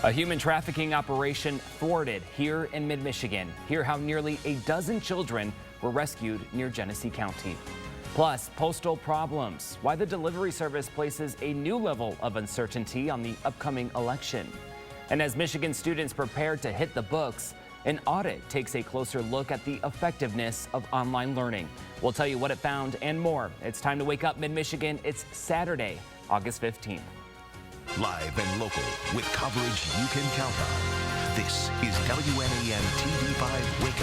A human trafficking operation thwarted here in mid-Michigan. Hear how nearly a dozen children were rescued near Genesee County. Plus, postal problems. Why the delivery service places a new level of uncertainty on the upcoming election. And as Michigan students prepare to hit the books, an audit takes a closer look at the effectiveness of online learning. We'll tell you what it found and more. It's time to wake up mid-Michigan. It's Saturday, August 15th. Live and local with coverage you can count on. This is WNEMTV5 Wake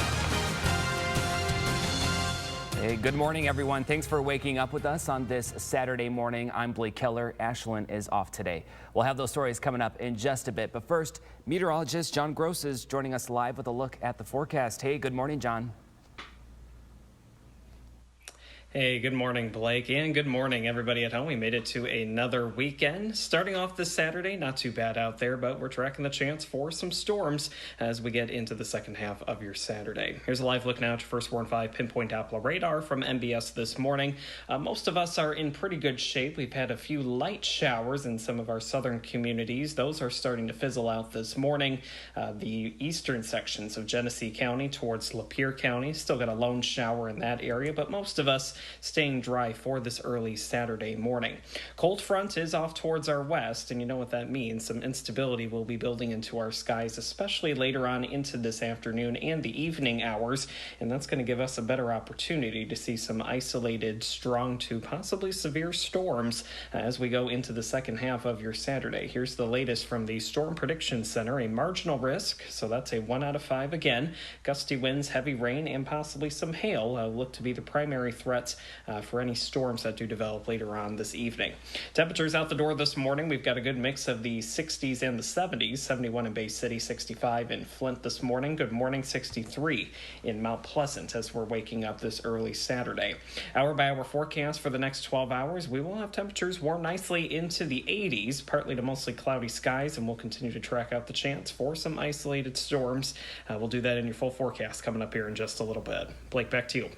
Up. Hey, good morning, everyone. Thanks for waking up with us on this Saturday morning. I'm Blake Keller. Ashlyn is off today. We'll have those stories coming up in just a bit. But first, meteorologist John Gross is joining us live with a look at the forecast. Hey, good morning, John. Hey, good morning, Blake, and good morning, everybody at home. We made it to another weekend. Starting off this Saturday, not too bad out there, but we're tracking the chance for some storms as we get into the second half of your Saturday. Here's a live look now at your first 4 and 5 pinpoint Doppler radar from MBS this morning. Most of us are in pretty good shape. We've had a few light showers in some of our southern communities. Those are starting to fizzle out this morning. The eastern sections of Genesee County towards Lapeer County still got a lone shower in that area, but most of us staying dry for this early Saturday morning. Cold front is off towards our west, and you know what that means. Some instability will be building into our skies, especially later on into this afternoon and the evening hours, and that's going to give us a better opportunity to see some isolated, strong to possibly severe storms as we go into the second half of your Saturday. Here's the latest from the Storm Prediction Center. A marginal risk, so that's a 1 out of 5 again. Gusty winds, heavy rain, and possibly some hail look to be the primary threats for any storms that do develop later on this evening. Temperatures out the door this morning, we've got a good mix of the 60s and the 70s. 71 in Bay City, 65 in Flint this morning. Good morning, 63 in Mount Pleasant as we're waking up this early Saturday. Hour by hour forecast for the next 12 hours. We will have temperatures warm nicely into the 80s, partly to mostly cloudy skies, and we'll continue to track out the chance for some isolated storms. We'll do that in your full forecast coming up here in just a little bit. Blake, back to you.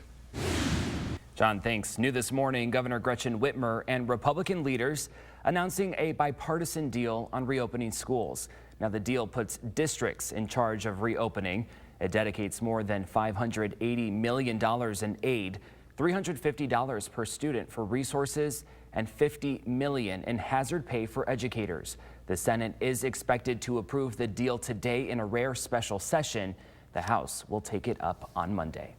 John, thanks. New this morning, Governor Gretchen Whitmer and Republican leaders announcing a bipartisan deal on reopening schools. Now, the deal puts districts in charge of reopening. It dedicates more than $580 million in aid, $350 per student for resources, and $50 million in hazard pay for educators. The Senate is expected to approve the deal today in a rare special session. The House will take it up on Monday.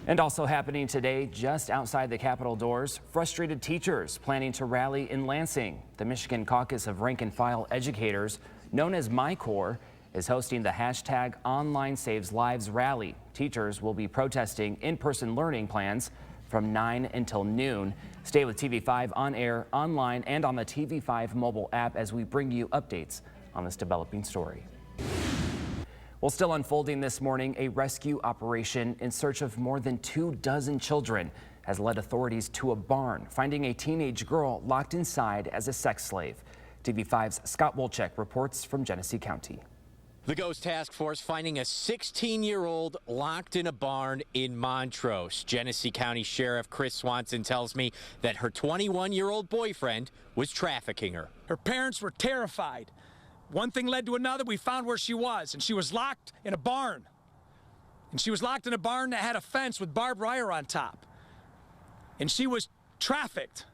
And also happening today, just outside the Capitol doors, frustrated teachers planning to rally in Lansing. The Michigan Caucus of Rank and File Educators, known as MyCore, is hosting the hashtag Online Saves Lives rally. Teachers will be protesting in-person learning plans from 9 until noon. Stay with TV5 on air, online, and on the TV5 mobile app as we bring you updates on this developing story. Well, still unfolding this morning, a rescue operation in search of more than 24 children has led authorities to a barn, finding a teenage girl locked inside as a sex slave. TV5's Scott Wolchek reports from Genesee County. The Ghost Task Force finding a 16-year-old locked in a barn in Montrose. Genesee County Sheriff Chris Swanson tells me that her 21-year-old boyfriend was trafficking her. Her parents were terrified. One thing led to another. We found where she was, and she was locked in a barn. And she was locked in a barn that had a fence with barbed wire on top. And she was trafficked.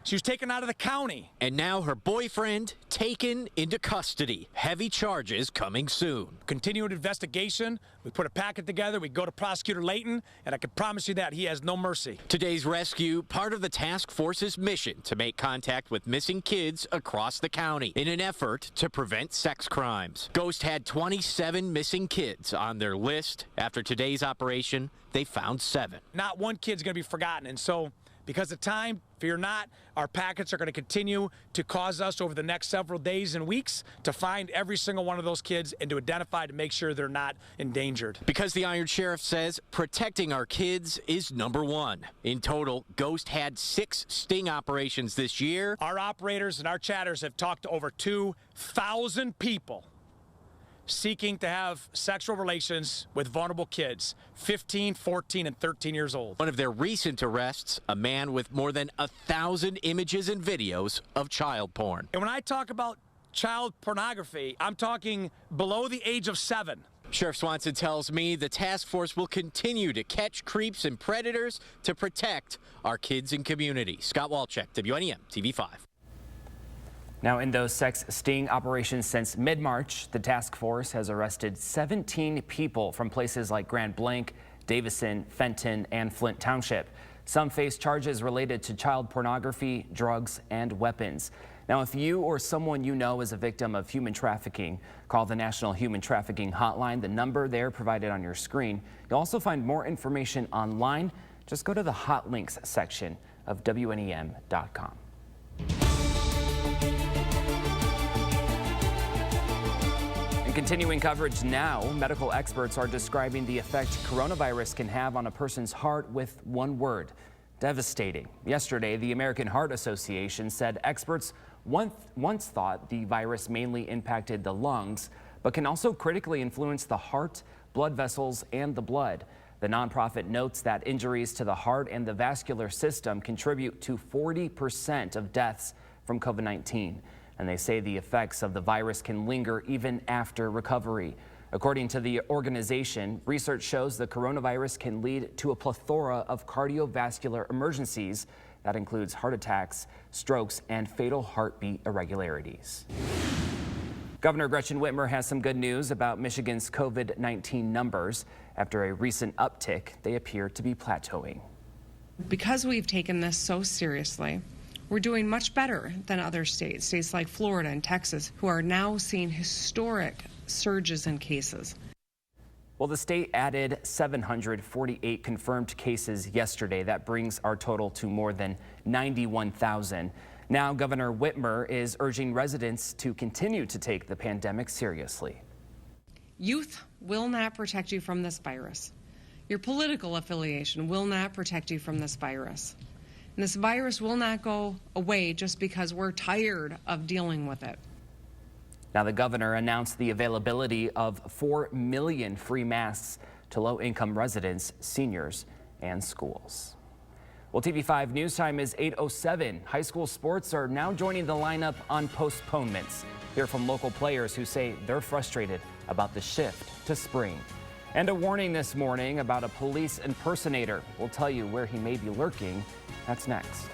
She was taken out of the county. And now her boyfriend taken into custody. Heavy charges coming soon. Continued investigation. We put a packet together. We go to Prosecutor Layton, and I can promise you that he has no mercy. Today's rescue, part of the task force's mission to make contact with missing kids across the county in an effort to prevent sex crimes. Ghost had 27 missing kids on their list. After today's operation, they found 7. Not one kid's going to be forgotten, and so because of time, fear not, our packets are going to continue to cause us over the next several days and weeks to find every single one of those kids and to identify to make sure they're not endangered. Because the Iron Sheriff says protecting our kids is number one. In total, Ghost had 6 sting operations this year. Our operators and our chatters have talked to over 2,000 people seeking to have sexual relations with vulnerable kids, 15, 14, and 13 years old. One of their recent arrests, a man with more than 1,000 images and videos of child porn. And when I talk about child pornography. I'm talking below the age of 7. Sheriff Swanson tells me the task force will continue to catch creeps and predators to protect our kids and community. Scott Walczak, WNEMTV5. Now, in those sex sting operations since mid-March, the task force has arrested 17 people from places like Grand Blanc, Davison, Fenton, and Flint Township. Some face charges related to child pornography, drugs, and weapons. Now, if you or someone you know is a victim of human trafficking, call the National Human Trafficking Hotline. The number there provided on your screen. You'll also find more information online. Just go to the hot links section of WNEM.com. And continuing coverage now, medical experts are describing the effect coronavirus can have on a person's heart with one word: devastating. Yesterday, the American Heart Association said experts once thought the virus mainly impacted the lungs, but can also critically influence the heart, blood vessels, and the blood. The nonprofit notes that injuries to the heart and the vascular system contribute to 40% of deaths from COVID-19. And they say the effects of the virus can linger even after recovery. According to the organization, research shows the coronavirus can lead to a plethora of cardiovascular emergencies. That includes heart attacks, strokes, and fatal heartbeat irregularities. Governor Gretchen Whitmer has some good news about Michigan's COVID-19 numbers. After a recent uptick, they appear to be plateauing. Because we've taken this so seriously, we're doing much better than other states like Florida and Texas, who are now seeing historic surges in cases. Well, the state added 748 confirmed cases yesterday. That brings our total to more than 91,000. Now, Governor Whitmer is urging residents to continue to take the pandemic seriously. Youth will not protect you from this virus. Your political affiliation will not protect you from this virus. And this virus will not go away just because we're tired of dealing with it. Now, the governor announced the availability of 4 million free masks to low-income residents, seniors, and schools. Well, TV5 news time is 8:07. High school sports are now joining the lineup on postponements. Hear from local players who say they're frustrated about the shift to spring. And a warning this morning about a police impersonator. We'll tell you where he may be lurking. That's next.